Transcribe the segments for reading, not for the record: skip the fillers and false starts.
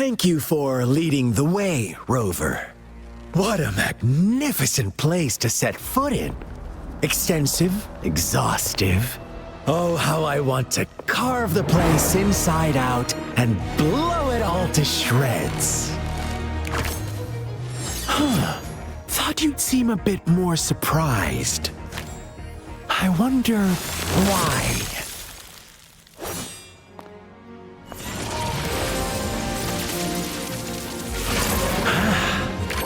Thank you for leading the way, Rover. What a magnificent place to set foot in. Extensive, exhaustive. Oh, how I want to carve the place inside out and blow it all to shreds. Thought you'd seem a bit more surprised. I wonder why.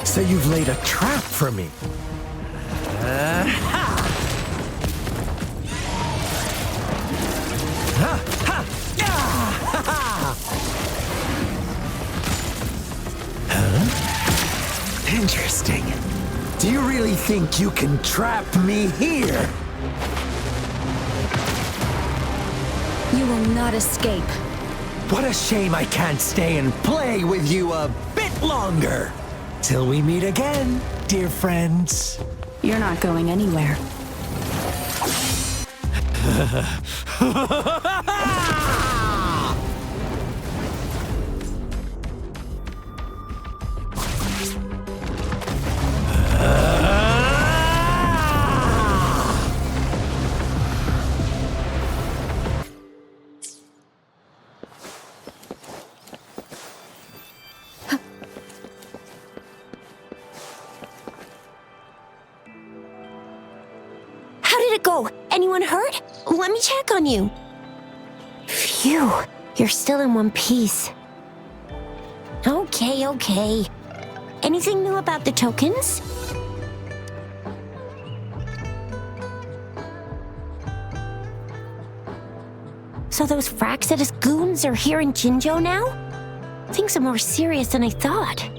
So you've laid a trap for me. Interesting. Do you really think you can trap me here? You will not escape. What a shame I can't stay and play with you a bit longer. Till we meet again, dear friends. You're not going anywhere. How did it go? Anyone hurt? Let me check on you. Phew, you're still in one piece. Okay. Anything new about the tokens? So those Fraxidus goons are here in Jinzhou now? Things are more serious than I thought.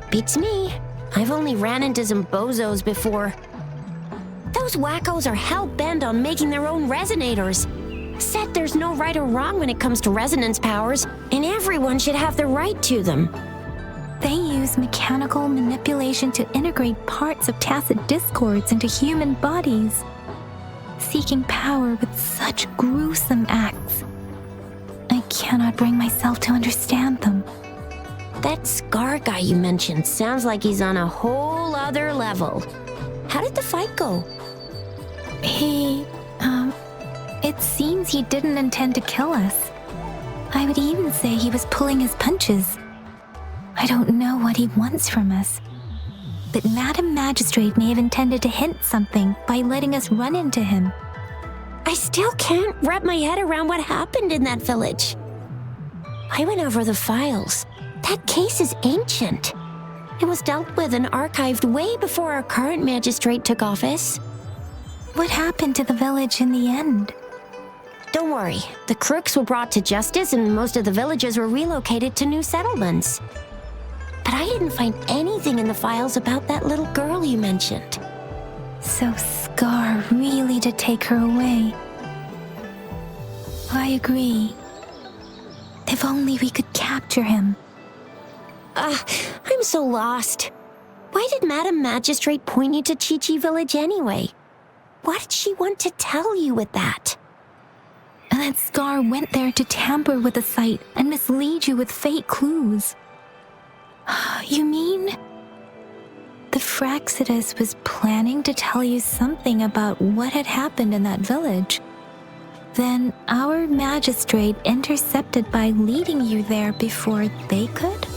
Beats me. I've only ran into some bozos before. Those wackos are hell-bent on making their own resonators. Said there's no right or wrong when it comes to resonance powers, and everyone should have the right to them. They use mechanical manipulation to integrate parts of tacit discords into human bodies, seeking power with such gruesome acts. I cannot bring myself to understand them. That Scar guy you mentioned sounds like he's on a whole other level. How did the fight go? It seems he didn't intend to kill us. I would even say he was pulling his punches. I don't know what he wants from us. But Madam Magistrate may have intended to hint something by letting us run into him. I still can't wrap my head around what happened in that village. I went over the files. That case is ancient. It was dealt with and archived way before our current magistrate took office. What happened to the village in the end? Don't worry, the crooks were brought to justice and most of the villagers were relocated to new settlements. But I didn't find anything in the files about that little girl you mentioned. So Scar really did take her away. I agree. If only we could capture him. I'm so lost. Why did Madam Magistrate point you to Chi-Chi Village anyway? What did she want to tell you with that? And that Scar went there to tamper with the site and mislead you with fake clues. You mean? The Fraxidus was planning to tell you something about what had happened in that village. Then our magistrate intercepted by leading you there before they could?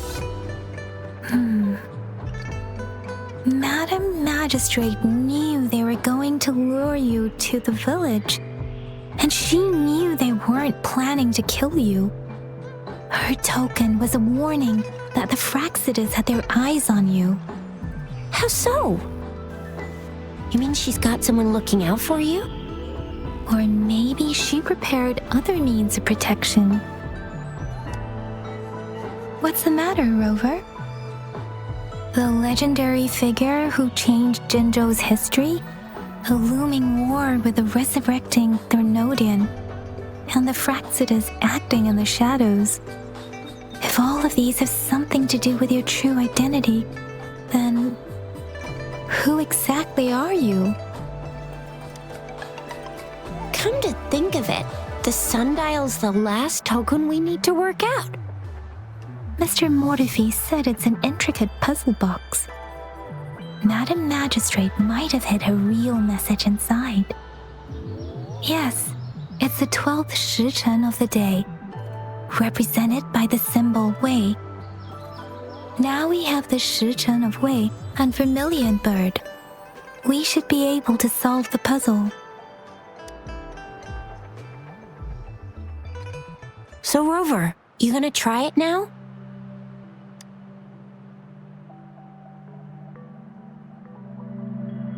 Madam Magistrate knew they were going to lure you to the village, and she knew they weren't planning to kill you. Her token was a warning that the Fraxidus had their eyes on you. How so? You mean she's got someone looking out for you? Or maybe she prepared other means of protection. What's the matter, Rover? The legendary figure who changed Jinzhou's history? A looming war with the resurrecting Thernodian, and the Fraxidus acting in the shadows. If all of these have something to do with your true identity, then who exactly are you? Come to think of it, the sundial's the last token we need to work out. Mr. Mortefi said it's an intricate puzzle box. Madam Magistrate might have hid a real message inside. Yes, it's the 12th 时辰 of the day, represented by the symbol Wei. Now we have the 时辰 of Wei and Vermilion Bird. We should be able to solve the puzzle. So, Rover, you gonna try it now?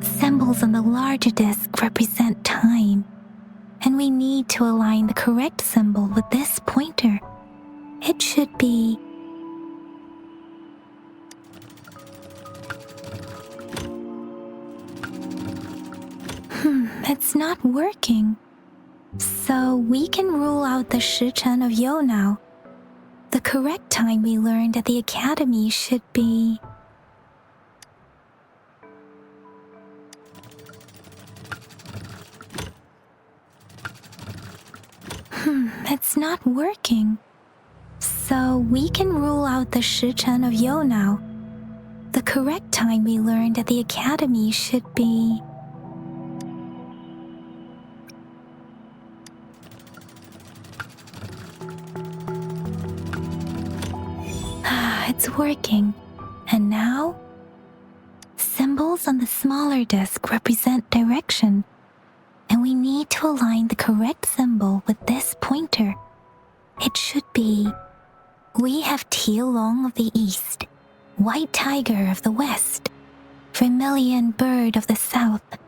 Symbols on the larger disc represent time, and we need to align the correct symbol with this pointer. It should be... It's not working. So we can rule out the 时辰 of Yo now. The correct time we learned at the academy should be... It's not working. So we can rule out the 时辰 of Yo now. The correct time we learned at the academy should be... It's working. And now? Symbols on the smaller disc represent direction, and we need to align the correct symbol with this pointer. It should be... We have Tielong of the east, White Tiger of the west, Vermilion Bird of the south,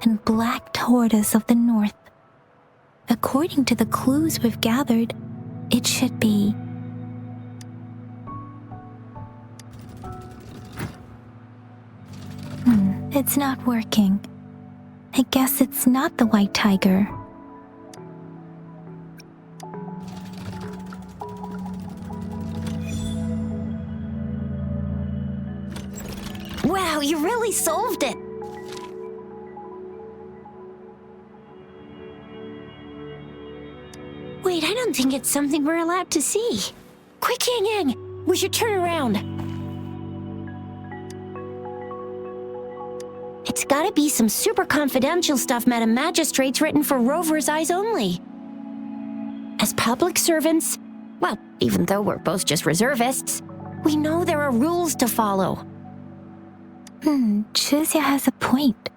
and Black Tortoise of the north. According to the clues we've gathered, it should be... It's not working. I guess it's not the White Tiger. Wow, you really solved it! Wait, I don't think it's something we're allowed to see. Quick, Yang Yang! We should turn around. It's gotta be some super confidential stuff Madam Magistrate's written for Rover's eyes only. As public servants, well, even though we're both just reservists, we know there are rules to follow. Chuzia has a point.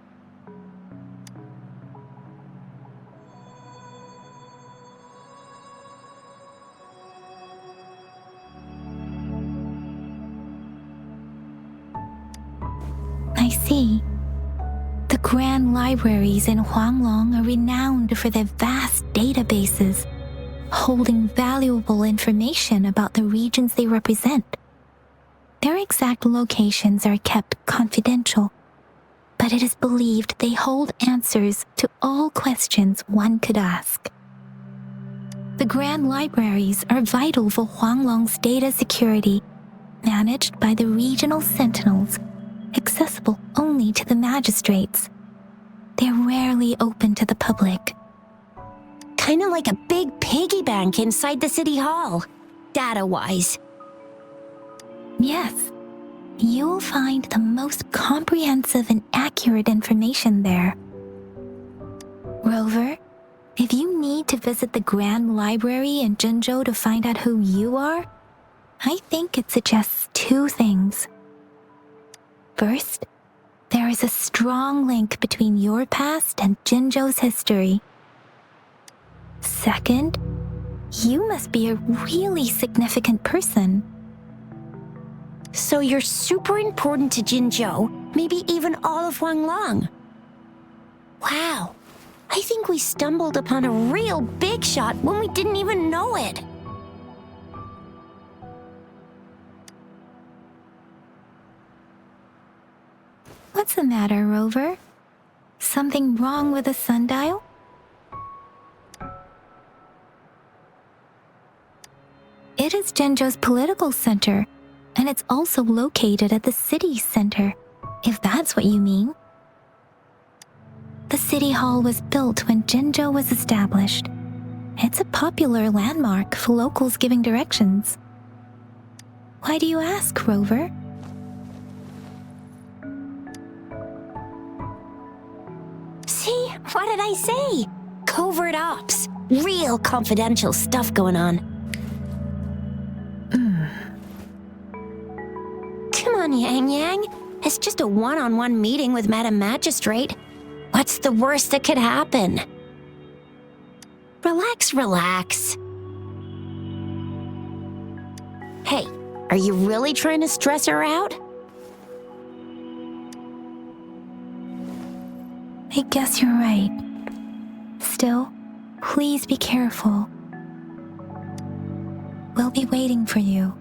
I see. The grand libraries in Huanglong are renowned for their vast databases, holding valuable information about the regions they represent. Their exact locations are kept confidential, but it is believed they hold answers to all questions one could ask. The grand libraries are vital for Huanglong's data security, managed by the regional sentinels, accessible only to the magistrates. They're rarely open to the public. Kinda like a big piggy bank inside the city hall, data-wise. Yes, you'll find the most comprehensive and accurate information there. Rover, if you need to visit the Grand Library in Jinzhou to find out who you are, I think it suggests two things. First, there is a strong link between your past and Jinzhou's history. Second, you must be a really significant person. So you're super important to Jinzhou, maybe even all of Huanglong. Wow, I think we stumbled upon a real big shot when we didn't even know it. What's the matter, Rover? Something wrong with the sundial? It is Jinzhou's political center, and it's also located at the city center, if that's what you mean. The city hall was built when Jinzhou was established. It's a popular landmark for locals giving directions. Why do you ask, Rover? See? What did I say? Covert ops. Real confidential stuff going on. Come on, Yang Yang. It's just a one-on-one meeting with Madam Magistrate. What's the worst that could happen? Relax, relax. Hey, are you really trying to stress her out? I guess you're right. Still, please be careful. We'll be waiting for you.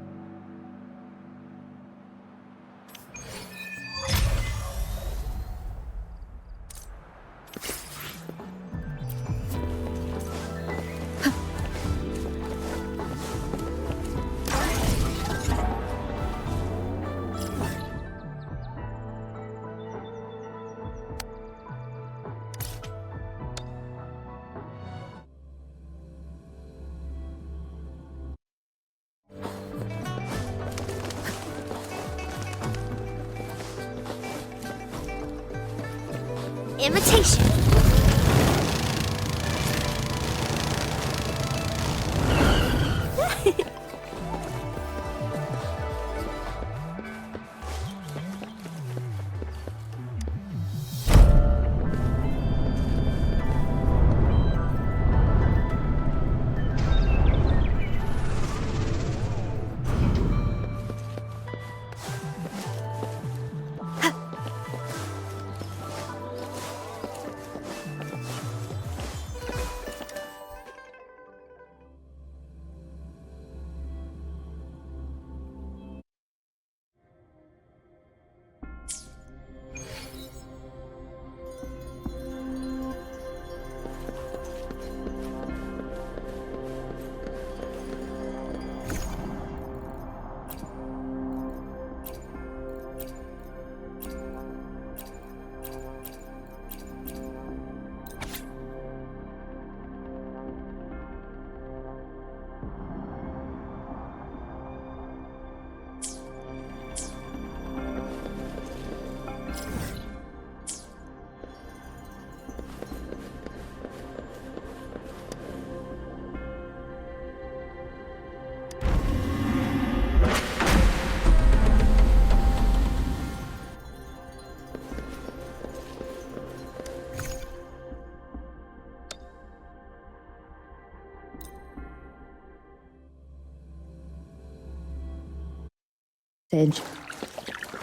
Invitation.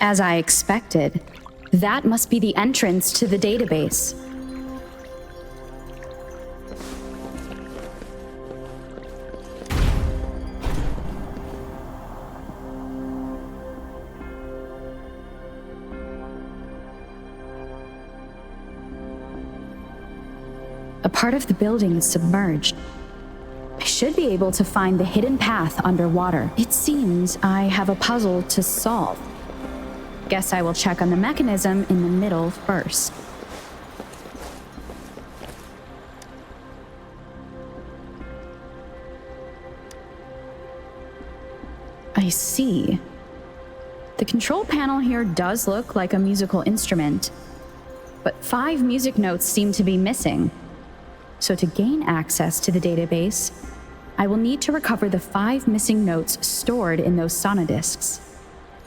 As I expected, that must be the entrance to the database. A part of the building is submerged. I should be able to find the hidden path underwater. It seems I have a puzzle to solve. Guess I will check on the mechanism in the middle first. I see. The control panel here does look like a musical instrument, but 5 music notes seem to be missing. So to gain access to the database, I will need to recover the 5 missing notes stored in those sonodiscs.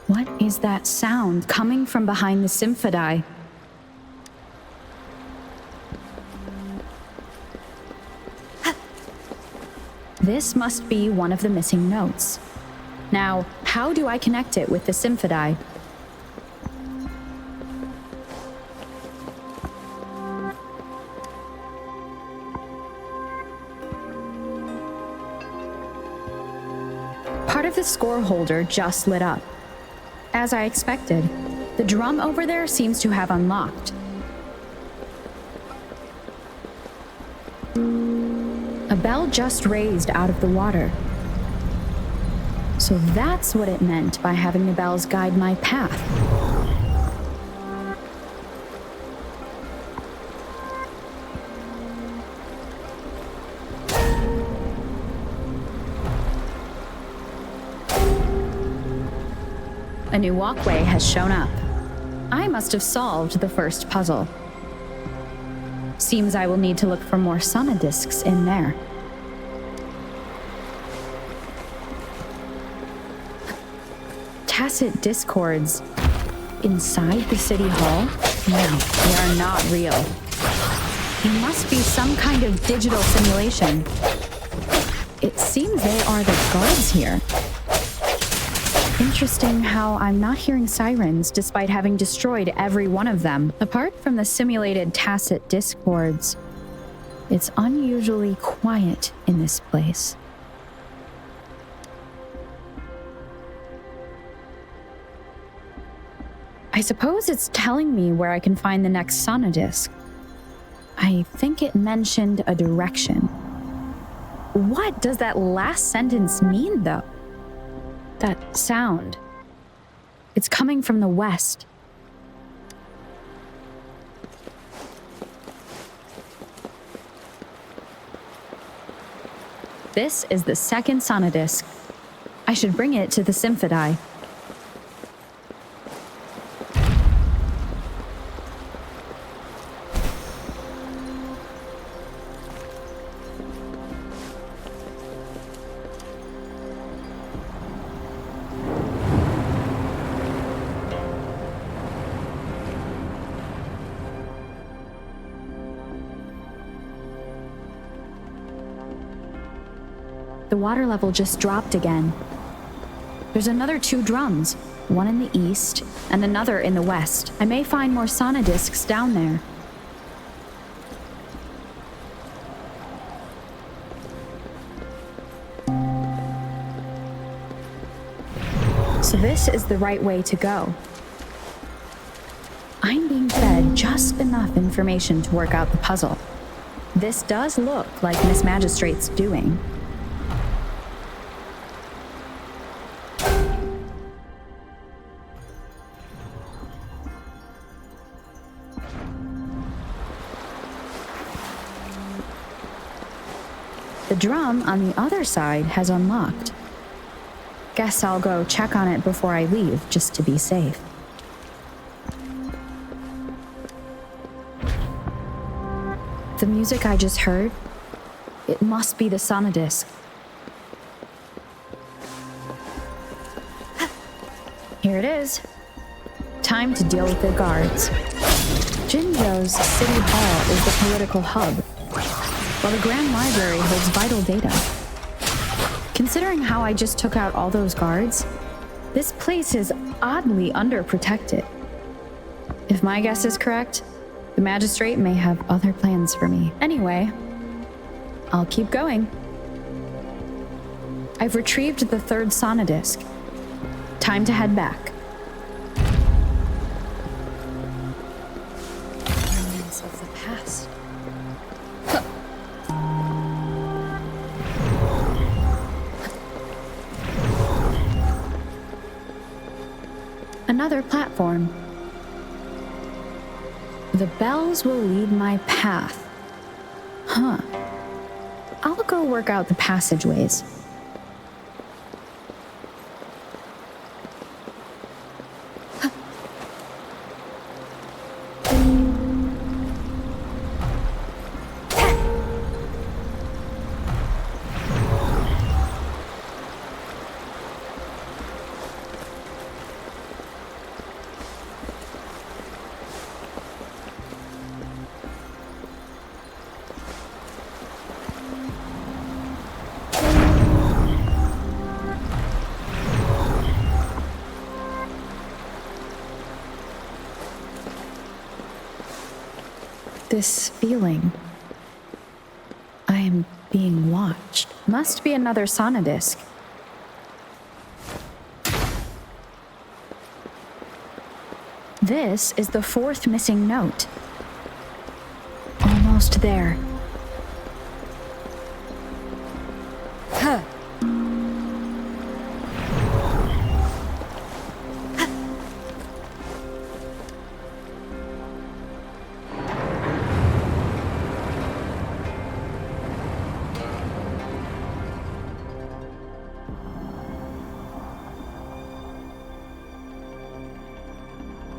What is that sound coming from behind the symphody? This must be one of the missing notes. Now, how do I connect it with the symphody? Part of the score holder just lit up. As I expected, the drum over there seems to have unlocked. A bell just raised out of the water. So that's what it meant by having the bells guide my path. A new walkway has shown up. I must have solved the first puzzle. Seems I will need to look for more sonodiscs in there. Tacit discords inside the city hall? No, they are not real. They must be some kind of digital simulation. It seems they are the guards here. Interesting how I'm not hearing sirens despite having destroyed every one of them. Apart from the simulated tacit discords, it's unusually quiet in this place. I suppose it's telling me where I can find the next sonodisc. I think it mentioned a direction. What does that last sentence mean, though? That sound. It's coming from the west. This is the second sonodisc. I should bring it to the Symphodi. The water level just dropped again. There's another 2 drums, one in the east and another in the west. I may find more sonodiscs down there. So this is the right way to go. I'm being fed just enough information to work out the puzzle. This does look like Miss Magistrate's doing. The drum on the other side has unlocked. Guess I'll go check on it before I leave, just to be safe. The music I just heard, it must be the sonodisc. Here it is. Time to deal with the guards. Jinzhou's city hall is the political hub, while the Grand Library holds vital data. Considering how I just took out all those guards, this place is oddly underprotected. If my guess is correct, the magistrate may have other plans for me. Anyway, I'll keep going. I've retrieved the 3rd sonodisc. Time to head back. Remnants of the past. Another platform. The bells will lead my path. Huh. I'll go work out the passageways. This feeling. I am being watched. Must be another sonodisc. This is the 4th missing note. Almost there. Huh.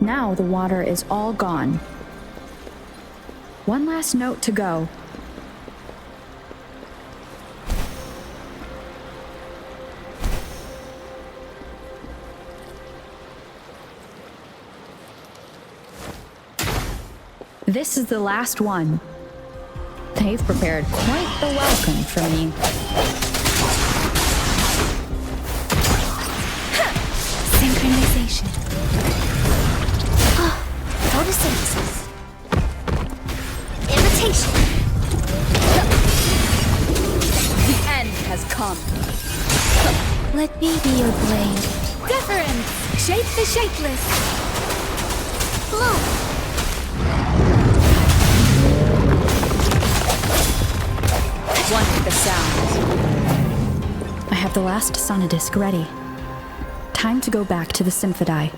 Now the water is all gone. One last note to go. This is the last one. They've prepared quite the welcome for me. Synchronization. Photosynthesis. Imitation. The end has come. Let me be your blade. Difference! Shape the shapeless! Flow. One with the sound. I have the last sonodisc ready. Time to go back to the Symphodi.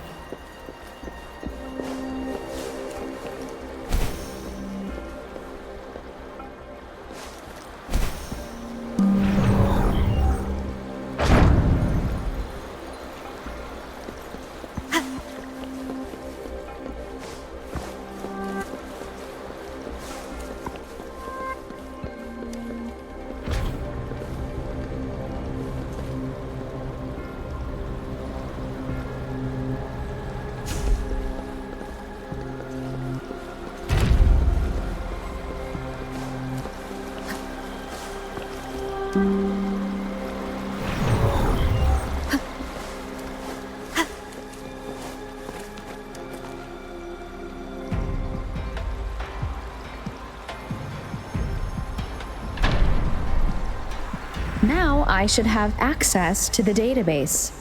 Now I should have access to the database.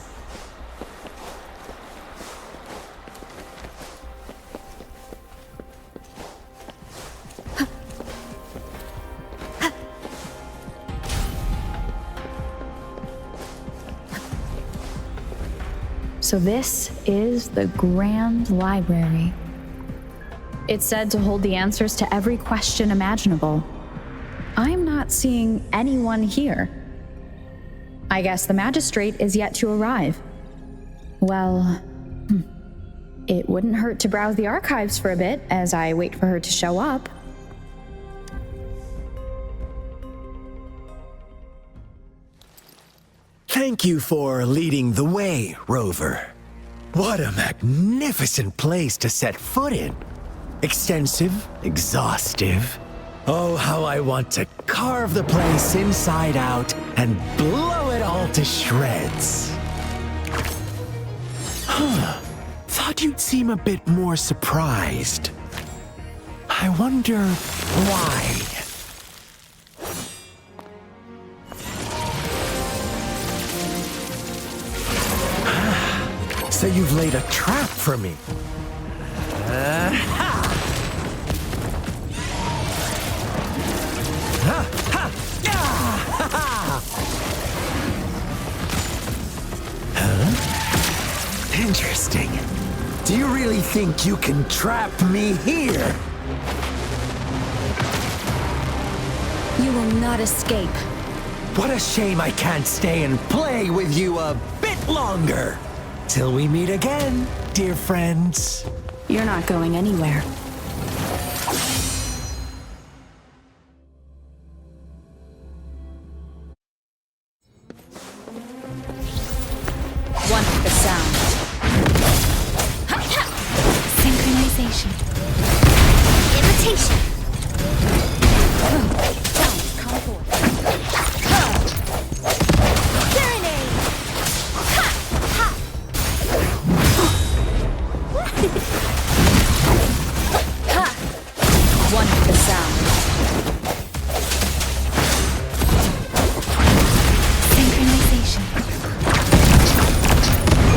So this is the Grand Library. It's said to hold the answers to every question imaginable. I'm not seeing anyone here. I guess the magistrate is yet to arrive. Well, it wouldn't hurt to browse the archives for a bit as I wait for her to show up. Thank you for leading the way, Rover. What a magnificent place to set foot in. Extensive, exhaustive. Oh, how I want to carve the place inside out and blow it all to shreds. Thought you'd seem a bit more surprised. I wonder why. So you've laid a trap for me. Interesting. Do you really think you can trap me here? You will not escape. What a shame I can't stay and play with you a bit longer. Till we meet again, dear friends. You're not going anywhere. One with the sound. Synchronization. Imitation. Sound, come forth. Serenade. One with the sound. Synchronization.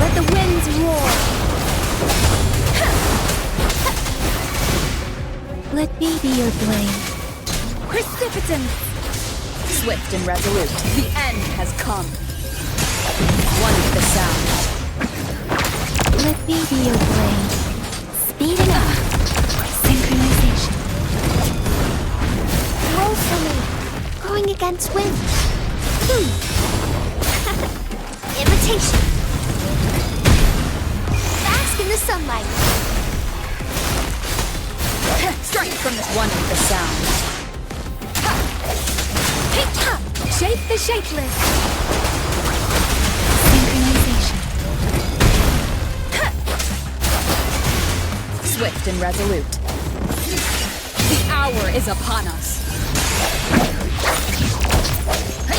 Let the winds roar. Let me be your blade. Precipitance. Swift and resolute. The end has come. One with the sound. Let me be your blade. Speed it up. Synchronization. Roll for me. Going against wind. Imitation. Bask in the sunlight. Strike from this one with the sound. Shape the shapeless. Synchronization. Swift and resolute. The hour is upon us.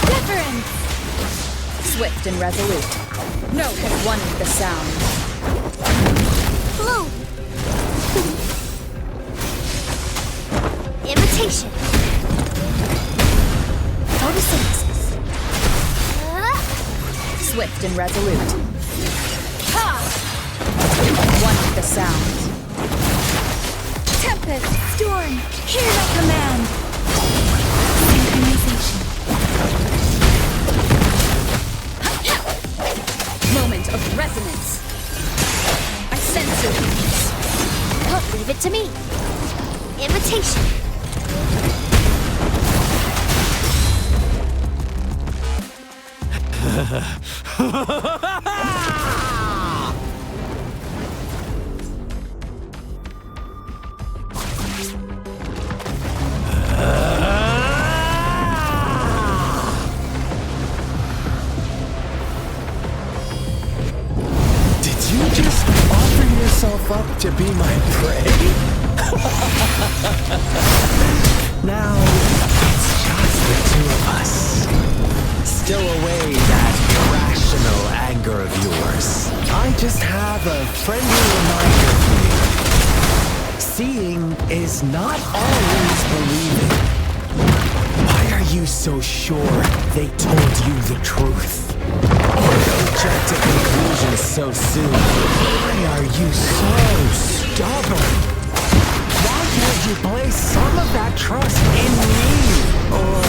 Difference. Swift and resolute. Note has one with the sound. Flow. Imitation. Photosynthesis. Swift and resolute. One with the sound. Tempest. Storm. Hear my command. Synchronization. Moment of resonance. I sense your weakness. Leave it to me. Imitation. Did you just offer yourself up to be my prey? Now, it's just the two of us. Still away that irrational anger of yours. I just have a friendly reminder for you. Seeing is not always believing. Why are you so sure they told you the truth? Don't jump to conclusions so soon. Why are you so stubborn? Why can't you place some of that trust in me? Or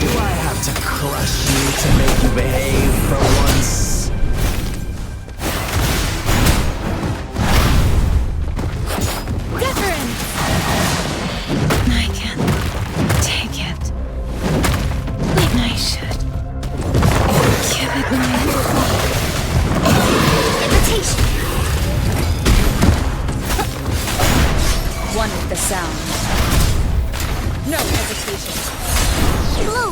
do I have to crush you to make you behave for once? Difference. I can't take it. When I should. Give it when I Imitation. One with the sound. No hesitation. Flow.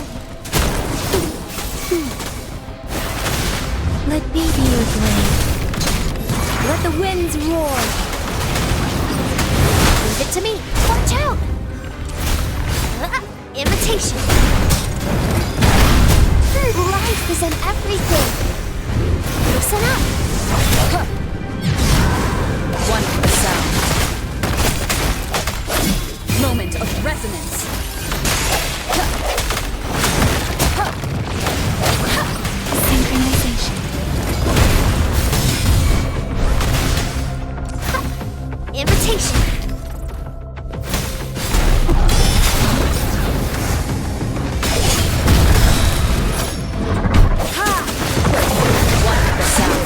Let me be your blade. Let the winds roar. Leave it to me. Watch out. Imitation. Life is in everything. Listen up. One with the sound. Moment of resonance. Synchronization. Imitation. One with the sound.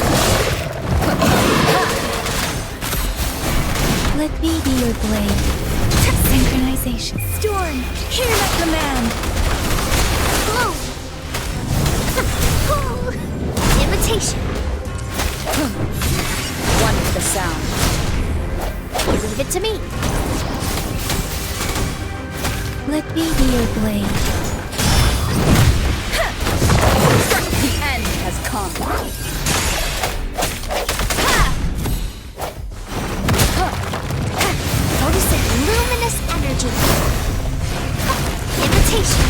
Let me be your blade. Synchronization. Storm, hear my command. Flow. Imitation. One with the sound. Leave it to me. Let me be your blade. The end has come. Notice that luminous energy. Imitation.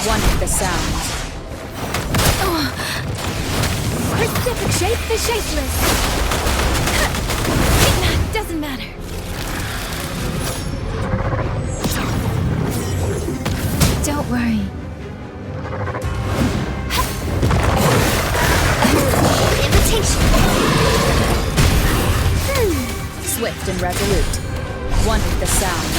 One with the sound. Specific shape the shapeless. Doesn't matter. Don't worry. Imitation. Swift and resolute. One with the sound.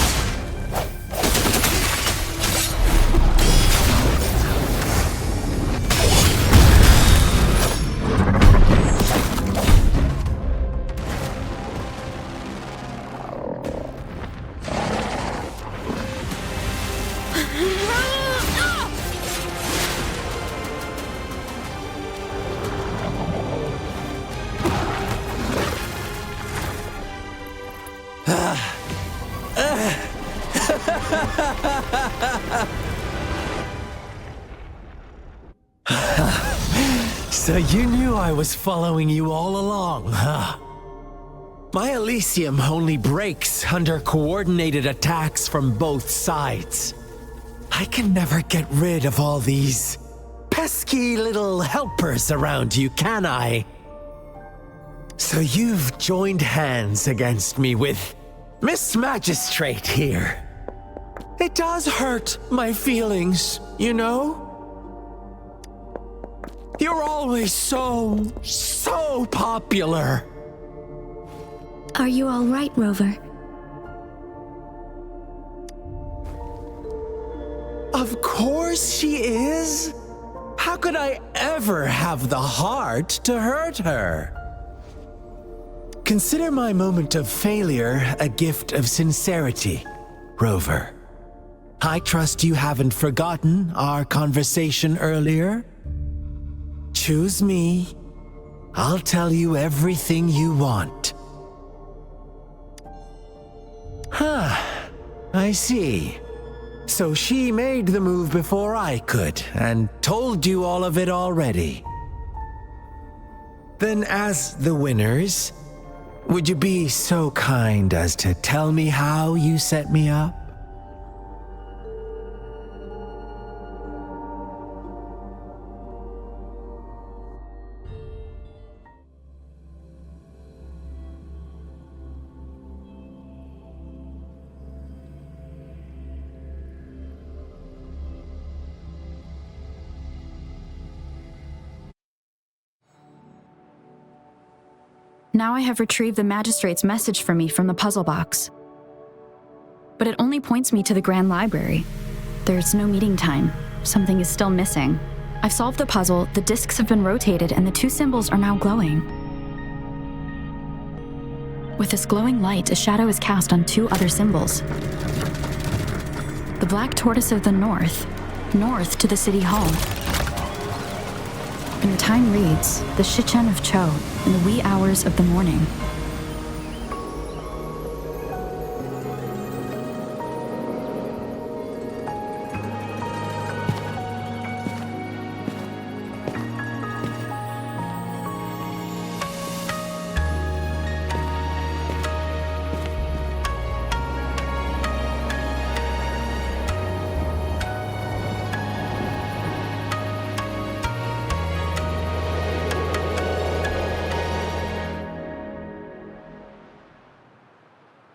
So you knew I was following you all along, huh? My Elysium only breaks under coordinated attacks from both sides. I can never get rid of all these pesky little helpers around you, can I? So you've joined hands against me with Miss Magistrate here. It does hurt my feelings, you know? You're always so popular. Are you all right, Rover? Of course she is. How could I ever have the heart to hurt her? Consider my moment of failure a gift of sincerity, Rover. I trust you haven't forgotten our conversation earlier. Choose me. I'll tell you everything you want. Huh. I see. So she made the move before I could, and told you all of it already. Then as the winners, would you be so kind as to tell me how you set me up? Now I have retrieved the magistrate's message for me from the puzzle box. But it only points me to the Grand Library. There's no meeting time. Something is still missing. I've solved the puzzle, the discs have been rotated, and the two symbols are now glowing. With this glowing light, a shadow is cast on two other symbols. The black tortoise of the north to the city hall. And the time reads, the Shichen of Cho, in the wee hours of the morning.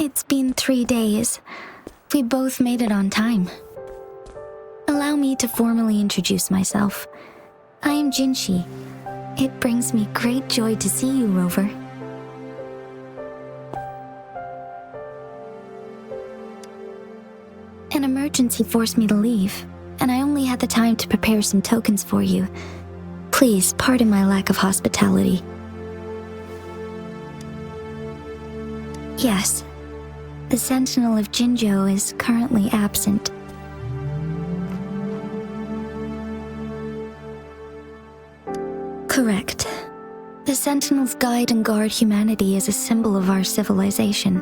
It's been 3 days. We both made it on time. Allow me to formally introduce myself. I am JINHSI. It brings me great joy to see you, Rover. An emergency forced me to leave, and I only had the time to prepare some tokens for you. Please pardon my lack of hospitality. Yes. The Sentinel of Jinzhou is currently absent. Correct. The Sentinels guide and guard humanity as a symbol of our civilization.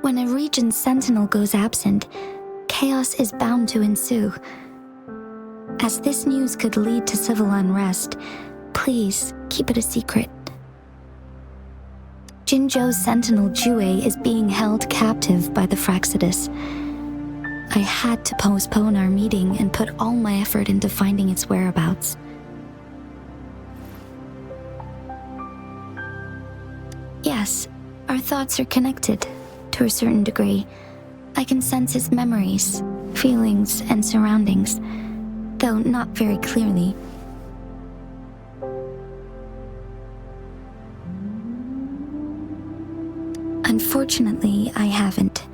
When a region's Sentinel goes absent, chaos is bound to ensue. As this news could lead to civil unrest, please keep it a secret. Jinzhou's Sentinel Jue is being held captive by the Fraxidus. I had to postpone our meeting and put all my effort into finding its whereabouts. Yes, our thoughts are connected, to a certain degree. I can sense his memories, feelings, and surroundings, though not very clearly. Unfortunately, I haven't.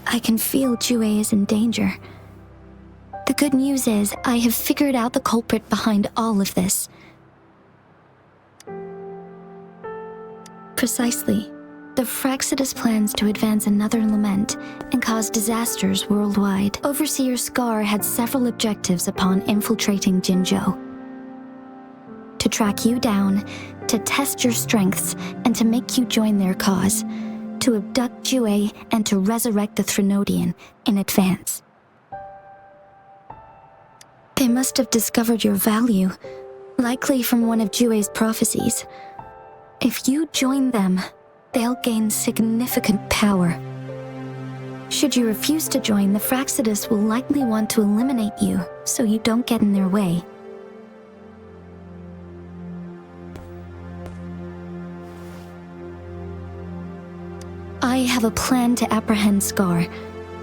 I can feel Jue is in danger. The good news is, I have figured out the culprit behind all of this. Precisely. The Fraxidus plans to advance another lament and cause disasters worldwide. Overseer Scar had several objectives upon infiltrating Jinzhou. To track you down, to test your strengths and to make you join their cause, to abduct Jue and to resurrect the Threnodian in advance. They must have discovered your value, likely from one of Jue's prophecies. If you join them, they'll gain significant power. Should you refuse to join, the Fraxidus will likely want to eliminate you so you don't get in their way. I have a plan to apprehend Scar.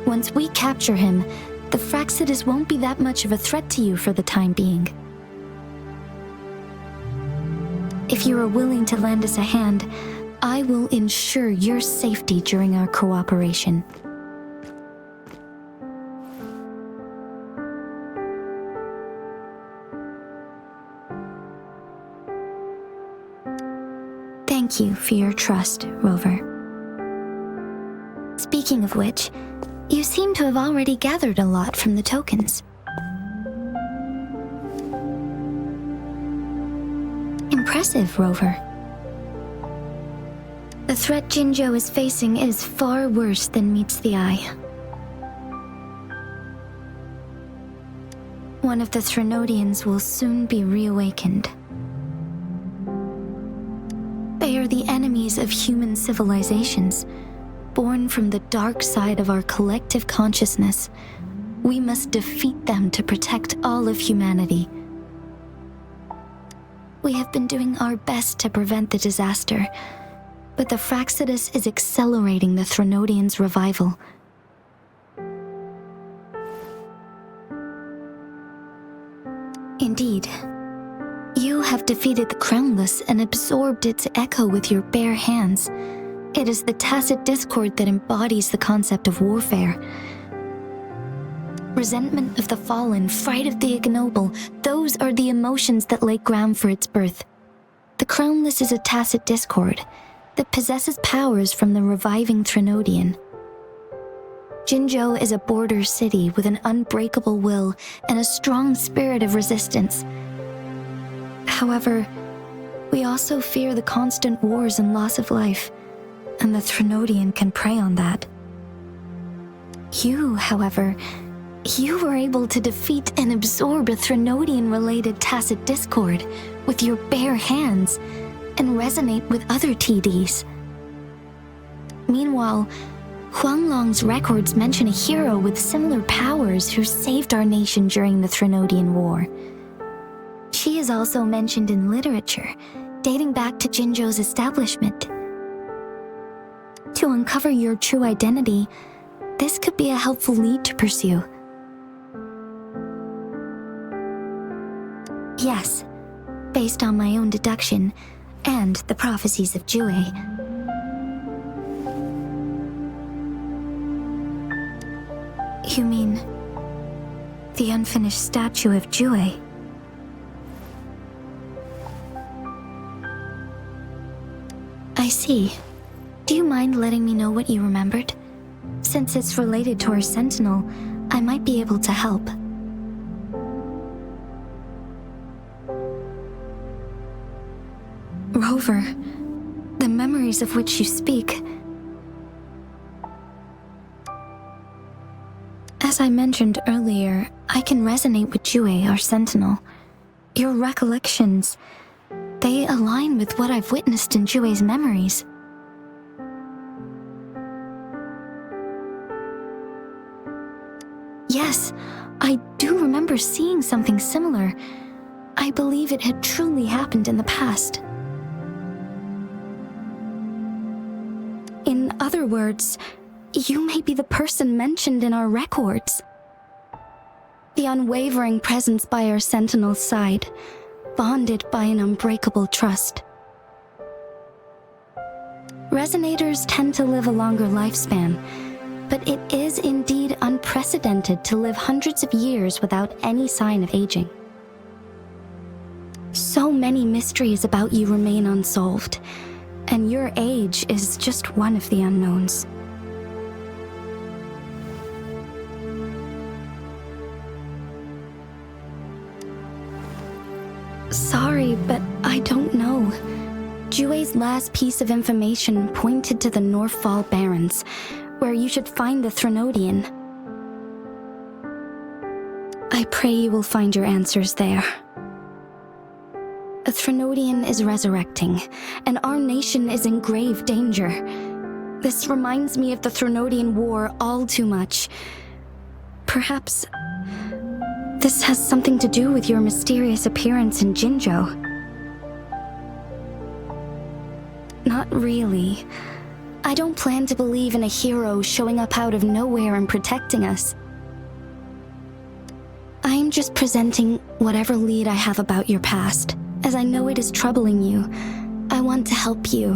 Once we capture him, the Fraxidus won't be that much of a threat to you for the time being. If you are willing to lend us a hand, I will ensure your safety during our cooperation. Thank you for your trust, Rover. Speaking of which, you seem to have already gathered a lot from the tokens. Impressive, Rover. The threat Jinzhou is facing is far worse than meets the eye. One of the Threnodians will soon be reawakened. They are the enemies of human civilizations, born from the dark side of our collective consciousness. We must defeat them to protect all of humanity. We have been doing our best to prevent the disaster, but the Fraxidus is accelerating the Threnodians' revival. Indeed, you have defeated the Crownless and absorbed its echo with your bare hands. It is the tacit discord that embodies the concept of warfare. Resentment of the fallen, fright of the ignoble, those are the emotions that lay ground for its birth. The Crownless is a tacit discord that possesses powers from the reviving Threnodian. Jinzhou is a border city with an unbreakable will and a strong spirit of resistance. However, we also fear the constant wars and loss of life, and the Threnodian can prey on that. You, however, you were able to defeat and absorb a Threnodian-related tacit discord with your bare hands and resonate with other TDs. Meanwhile, Huanglong's records mention a hero with similar powers who saved our nation during the Threnodian War. She is also mentioned in literature, dating back to Jinzhou's establishment. To uncover your true identity, this could be a helpful lead to pursue. Yes, based on my own deduction and the prophecies of Jue. You mean the unfinished statue of Jue? I see. Do you mind letting me know what you remembered? Since it's related to our sentinel, I might be able to help. Rover, the memories of which you speak. As I mentioned earlier, I can resonate with Jue, our sentinel. Your recollections, they align with what I've witnessed in Jue's memories. Yes, I do remember seeing something similar. I believe it had truly happened in the past. In other words, you may be the person mentioned in our records. The unwavering presence by our sentinel's side, bonded by an unbreakable trust. Resonators tend to live a longer lifespan, but it is indeed unprecedented to live hundreds of years without any sign of aging. So many mysteries about you remain unsolved, and your age is just one of the unknowns. Sorry, but I don't know. Jue's last piece of information pointed to the Northfall Barrens, where you should find the Threnodian. I pray you will find your answers there. A Threnodian is resurrecting, and our nation is in grave danger. This reminds me of the Threnodian War all too much. Perhaps this has something to do with your mysterious appearance in Jinzhou. Not really. I don't plan to believe in a hero showing up out of nowhere and protecting us. I am just presenting whatever lead I have about your past, as I know it is troubling you. I want to help you,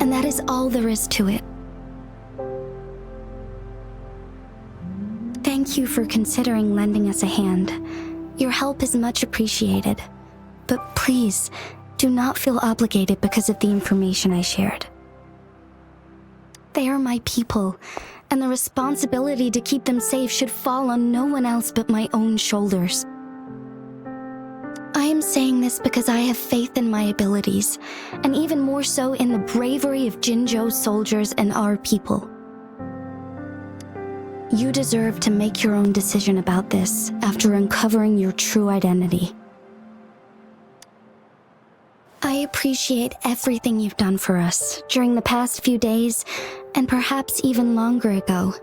and that is all there is to it. Thank you for considering lending us a hand. Your help is much appreciated. But please, do not feel obligated because of the information I shared. They are my people, and the responsibility to keep them safe should fall on no one else but my own shoulders. I am saying this because I have faith in my abilities, and even more so in the bravery of Jinzhou soldiers and our people. You deserve to make your own decision about this after uncovering your true identity. I appreciate everything you've done for us during the past few days, and perhaps even longer ago.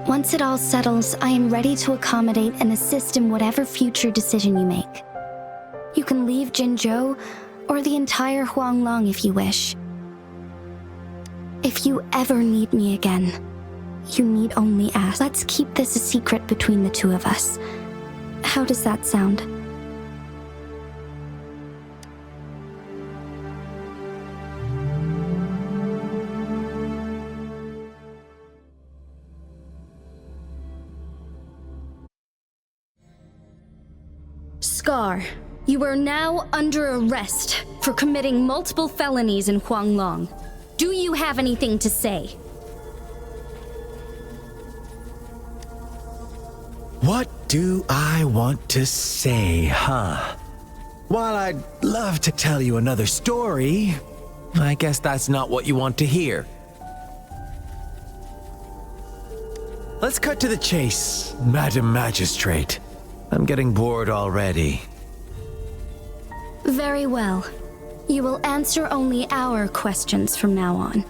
Once it all settles, I am ready to accommodate and assist in whatever future decision you make. You can leave Jinzhou or the entire Huanglong if you wish. If you ever need me again, you need only ask. Let's keep this a secret between the two of us. How does that sound? Scar, you are now under arrest for committing multiple felonies in Huanglong. Do you have anything to say? What do I want to say, huh? While I'd love to tell you another story, I guess that's not what you want to hear. Let's cut to the chase, Madam Magistrate. I'm getting bored already. Very well. You will answer only our questions from now on.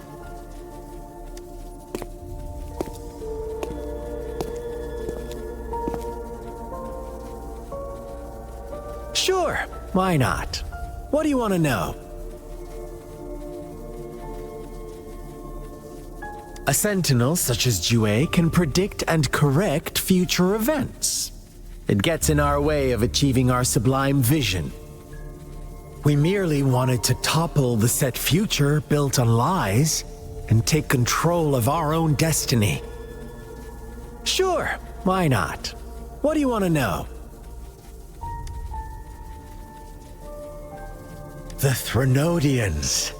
Sure, why not? What do you want to know? A sentinel such as Jue can predict and correct future events. It gets in our way of achieving our sublime vision. We merely wanted to topple the set future built on lies and take control of our own destiny. Sure, why not? What do you want to know? The Threnodians.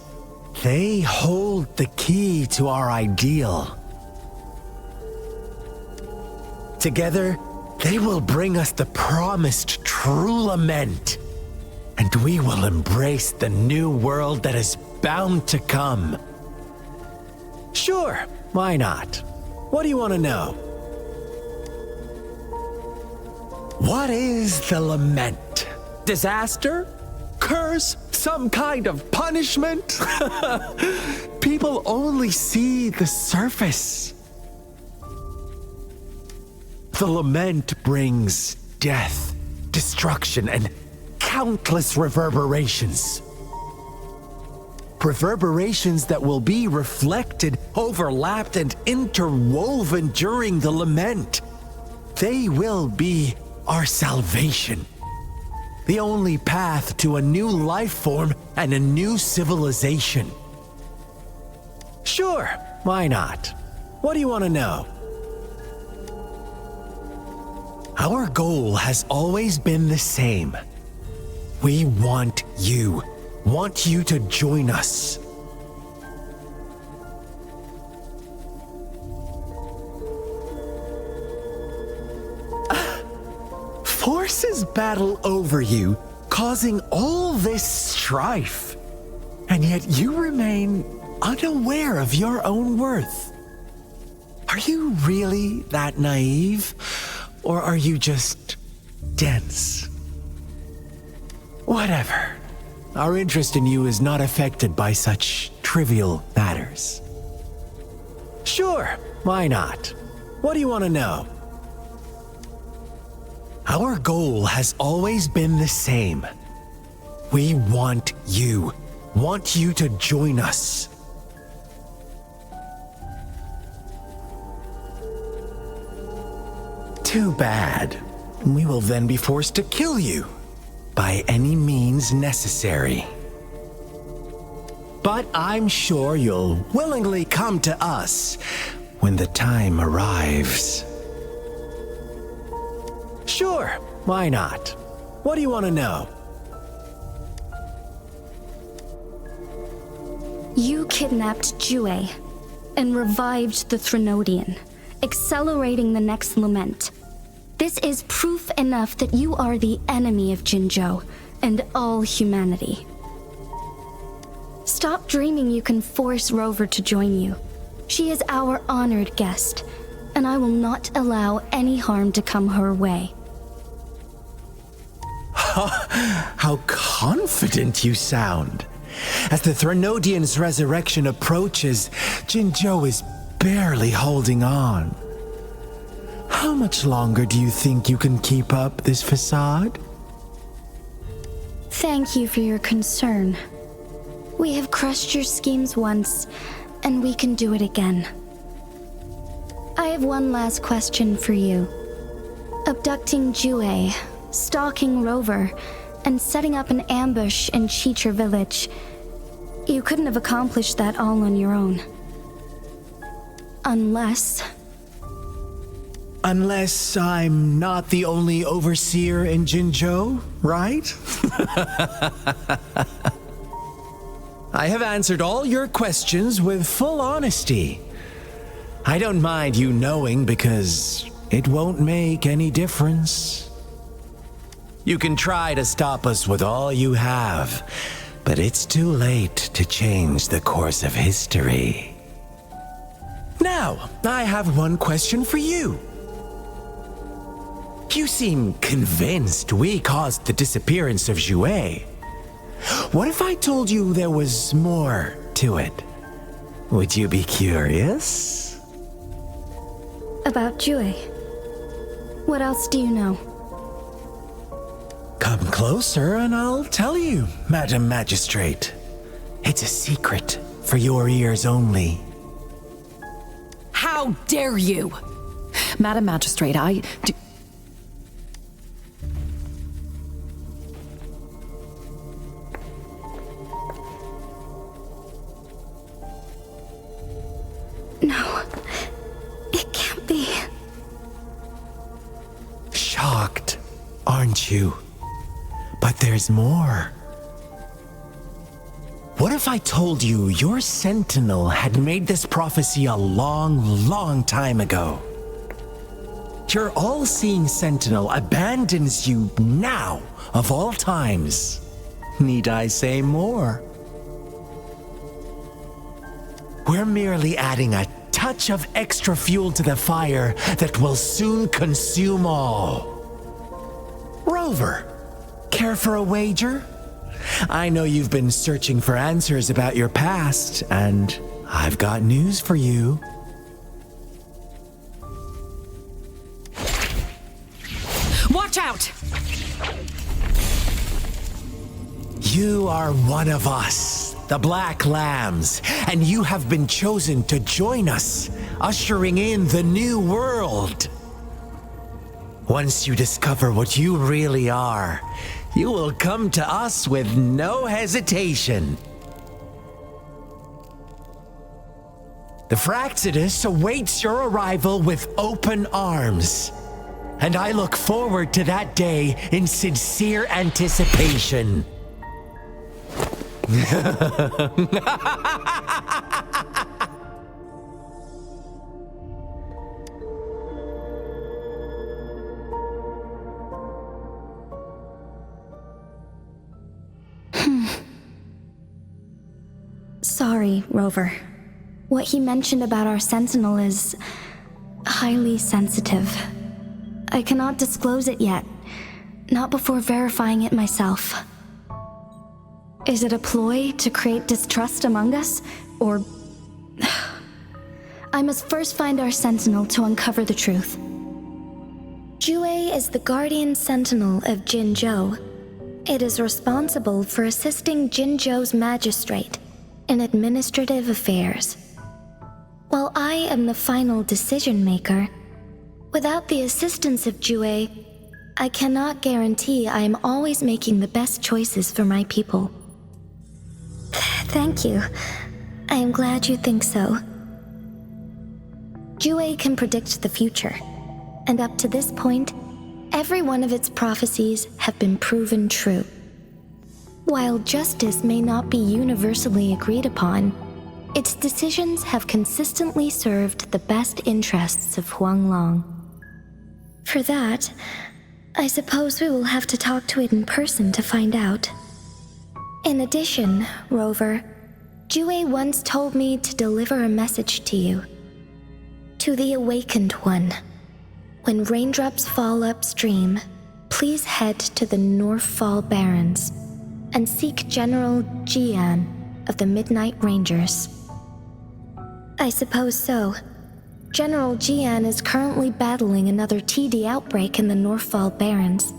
They hold the key to our ideal. Together, they will bring us the promised true lament, and we will embrace the new world that is bound to come. Sure, why not? What do you want to know? What is the lament? Disaster? Curse? Some kind of punishment? People only see the surface. The lament brings death, destruction, and countless reverberations. Reverberations that will be reflected, overlapped, and interwoven during the lament. They will be our salvation. The only path to a new life form and a new civilization. Sure, why not? What do you want to know? Our goal has always been the same. We want you to join us. Forces battle over you, causing all this strife, and yet you remain unaware of your own worth. Are you really that naive, or are you just dense? Whatever. Our interest in you is not affected by such trivial matters. Sure, why not? What do you want to know? Our goal has always been the same. We want you to join us. Too bad. We will then be forced to kill you by any means necessary. But I'm sure you'll willingly come to us when the time arrives. Sure, why not? What do you want to know? You kidnapped Jue and revived the Threnodian, accelerating the next lament. This is proof enough that you are the enemy of Jinzhou and all humanity. Stop dreaming you can force Rover to join you. She is our honored guest, and I will not allow any harm to come her way. How confident you sound. As the Threnodian's resurrection approaches, Jinzhou is barely holding on. How much longer do you think you can keep up this facade? Thank you for your concern. We have crushed your schemes once, and we can do it again. I have one last question for you. Abducting Jue, stalking Rover, and setting up an ambush in Cheecher village. You couldn't have accomplished that all on your own. Unless I'm not the only overseer in Jinzhou, right? I have answered all your questions with full honesty. I don't mind you knowing because it won't make any difference. You can try to stop us with all you have, but it's too late to change the course of history. Now, I have one question for you. You seem convinced we caused the disappearance of Jue. What if I told you there was more to it? Would you be curious? about Jue. What else do you know? Come closer and I'll tell you, Madam Magistrate. It's a secret for your ears only. How dare you! Madam Magistrate, I do... No, it can't be. Shocked, aren't you? But there's more. What if I told you your sentinel had made this prophecy a long, long time ago? Your all-seeing sentinel abandons you now, of all times. Need I say more? We're merely adding a touch of extra fuel to the fire that will soon consume all. Rover, care for a wager? I know you've been searching for answers about your past, and I've got news for you. Watch out! You are one of us, the Black Lambs, and you have been chosen to join us, ushering in the new world. Once you discover what you really are, you will come to us with no hesitation. The Fraxidus awaits your arrival with open arms, and I look forward to that day in sincere anticipation. Sorry, Rover. What he mentioned about our sentinel is highly sensitive. I cannot disclose it yet, not before verifying it myself. Is it a ploy to create distrust among us, or... I must first find our sentinel to uncover the truth. Jue is the guardian sentinel of Jinzhou. It is responsible for assisting Jinzhou's magistrate in administrative affairs. While I am the final decision maker, without the assistance of Jue, I cannot guarantee I am always making the best choices for my people. Thank you. I am glad you think so. Jue can predict the future, and up to this point, every one of its prophecies have been proven true. While justice may not be universally agreed upon, its decisions have consistently served the best interests of Huanglong. For that, I suppose we will have to talk to it in person to find out. In addition, Rover, Jue once told me to deliver a message to you. To the Awakened One. When raindrops fall upstream, please head to the Northfall Barrens and seek General Jian of the Midnight Rangers. I suppose so. General Jian is currently battling another TD outbreak in the Northfall Barrens,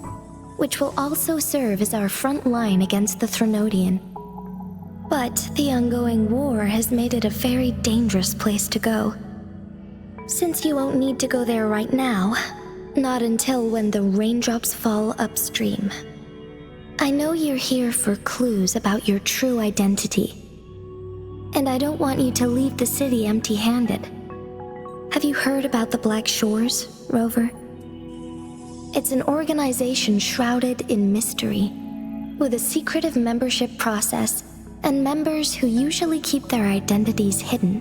which will also serve as our front line against the Threnodian. But the ongoing war has made it a very dangerous place to go. Since you won't need to go there right now, not until when the raindrops fall upstream. I know you're here for clues about your true identity, and I don't want you to leave the city empty-handed. Have you heard about the Black Shores, Rover? It's an organization shrouded in mystery, with a secretive membership process and members who usually keep their identities hidden.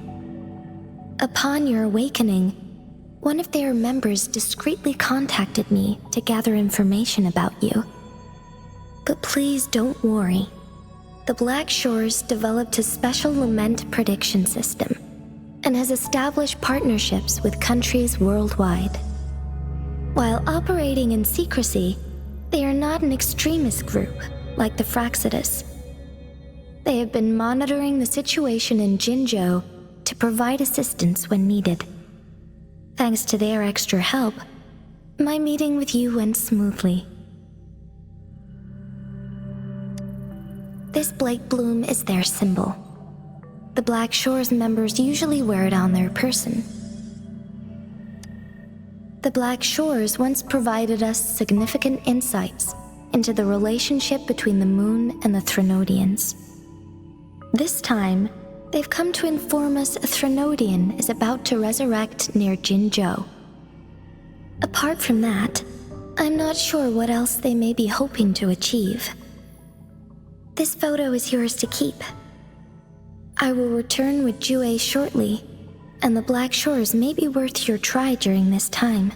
Upon your awakening, one of their members discreetly contacted me to gather information about you. But please don't worry. The Black Shores developed a special lament prediction system and has established partnerships with countries worldwide. While operating in secrecy, they are not an extremist group like the Fraxidus. They have been monitoring the situation in Jinzhou to provide assistance when needed. Thanks to their extra help, my meeting with you went smoothly. This Blake Bloom is their symbol. The Black Shores members usually wear it on their person. The Black Shores once provided us significant insights into the relationship between the Moon and the Threnodians. This time, they've come to inform us a Threnodian is about to resurrect near Jinzhou. Apart from that, I'm not sure what else they may be hoping to achieve. This photo is yours to keep. I will return with Jue shortly, and the Black Shores may be worth your try during this time.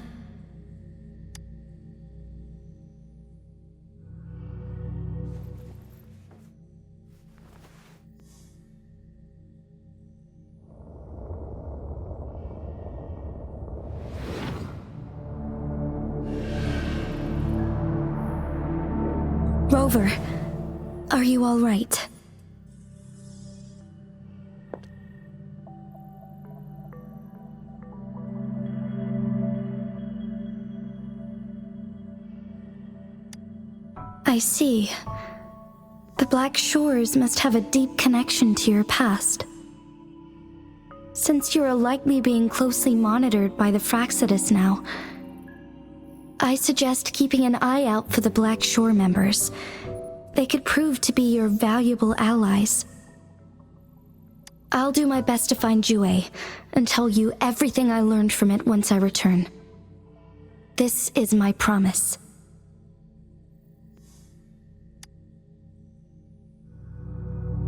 Rover, are you all right? I see. The Black Shores must have a deep connection to your past. Since you are likely being closely monitored by the Fraxidus now, I suggest keeping an eye out for the Black Shore members. They could prove to be your valuable allies. I'll do my best to find Jue and tell you everything I learned from it once I return. This is my promise.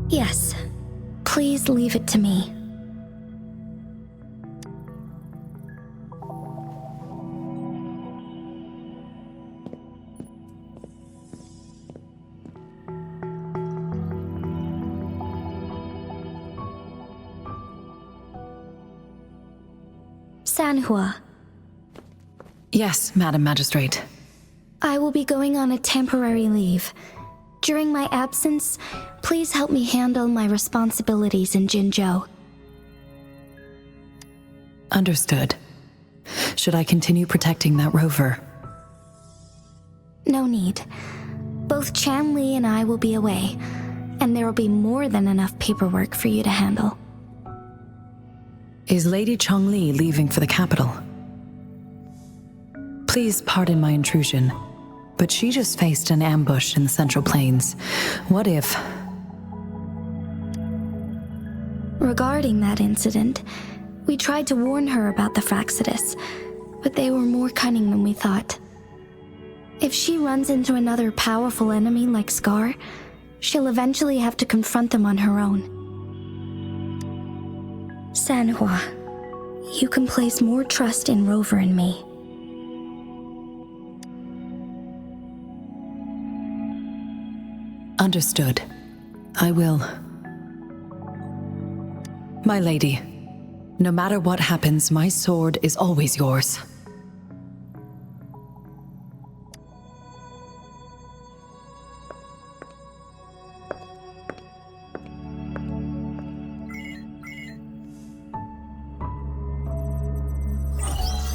Yes, please leave it to me. Sanhua, Yes, Madam Magistrate. I will be going on a temporary leave. During my absence, please help me handle my responsibilities in Jinzhou. Understood. Should I continue protecting that rover? No need. Both Chan Li and I will be away, and there will be more than enough paperwork for you to handle. Is Lady Chongli leaving for the capital? Please pardon my intrusion, but she just faced an ambush in the Central Plains. What if... Regarding that incident, we tried to warn her about the Fraxidus, but they were more cunning than we thought. If she runs into another powerful enemy like Scar, she'll eventually have to confront them on her own. Sanhua, you can place more trust in Rover and me. Understood. I will. My lady, no matter what happens, my sword is always yours.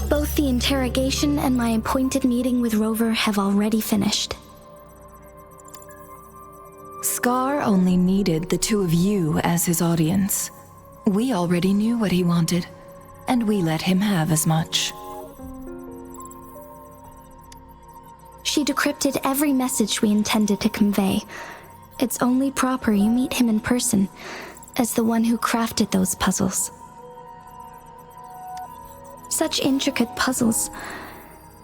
Both the interrogation and my appointed meeting with Rover have already finished. Scar only needed the two of you as his audience. We already knew what he wanted, and we let him have as much. She decrypted every message we intended to convey. It's only proper you meet him in person, as the one who crafted those puzzles. Such intricate puzzles.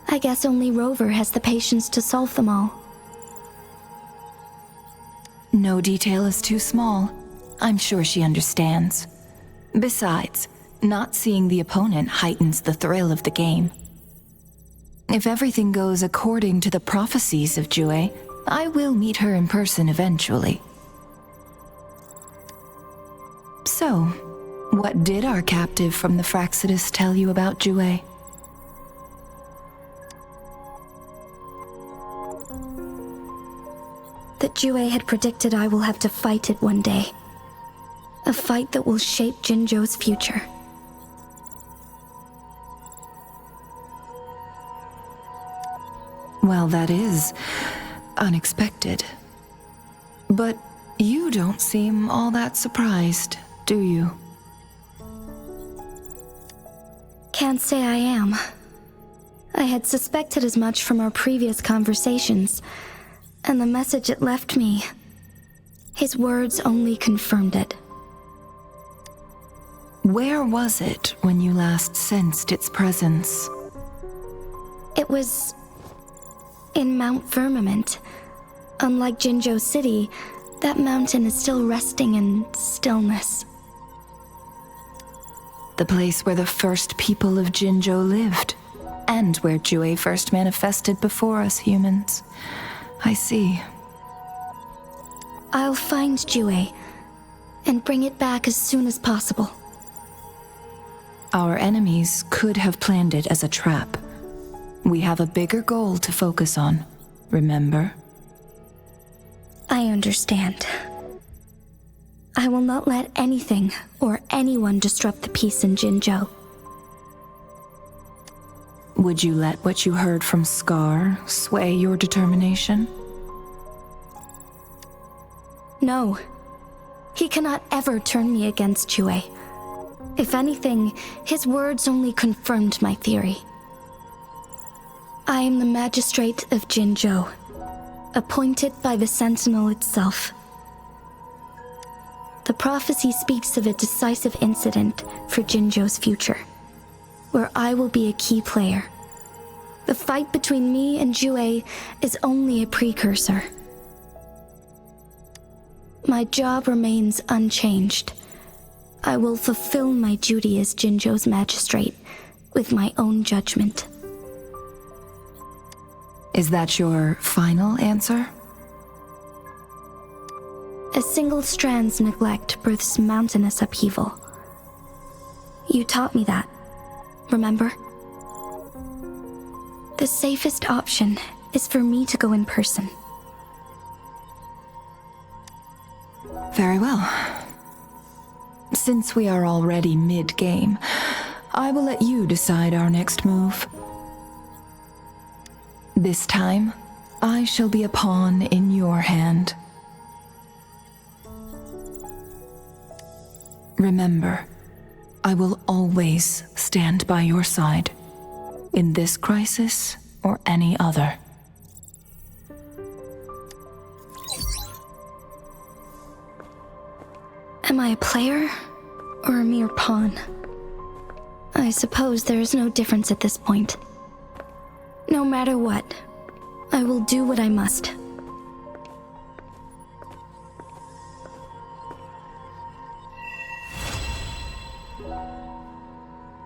I guess only Rover has the patience to solve them all. No detail is too small. I'm sure she understands. Besides, not seeing the opponent heightens the thrill of the game. If everything goes according to the prophecies of Jue, I will meet her in person eventually. So, what did our captive from the Fraxidus tell you about Jue? That Jue had predicted I will have to fight it one day. A fight that will shape Jinzhou's future. Well, that is unexpected. But you don't seem all that surprised, do you? Can't say I am. I had suspected as much from our previous conversations, and the message it left me, his words only confirmed it. Where was it when you last sensed its presence? It was in Mount Firmament. Unlike Jinzhou City, that mountain is still resting in stillness. The place where the first people of Jinzhou lived, and where Jue first manifested before us humans. I see. I'll find Jue and bring it back as soon as possible. Our enemies could have planned it as a trap. We have a bigger goal to focus on, remember? I understand. I will not let anything or anyone disrupt the peace in Jinzhou. Would you let what you heard from Scar sway your determination? No. He cannot ever turn me against Jue. If anything, his words only confirmed my theory. I am the magistrate of Jinzhou, appointed by the Sentinel itself. The prophecy speaks of a decisive incident for Jinzhou's future, where I will be a key player. The fight between me and Jue is only a precursor. My job remains unchanged. I will fulfill my duty as Jinzhou's magistrate with my own judgment. Is that your final answer? A single strand's neglect births mountainous upheaval. You taught me that. remember? The safest option is for me to go in person. Very well. Since we are already mid-game, I will let you decide our next move. This time, I shall be a pawn in your hand. Remember, I will always stand by your side, in this crisis or any other. Am I a player or a mere pawn? I suppose there is no difference at this point. No matter what, I will do what I must.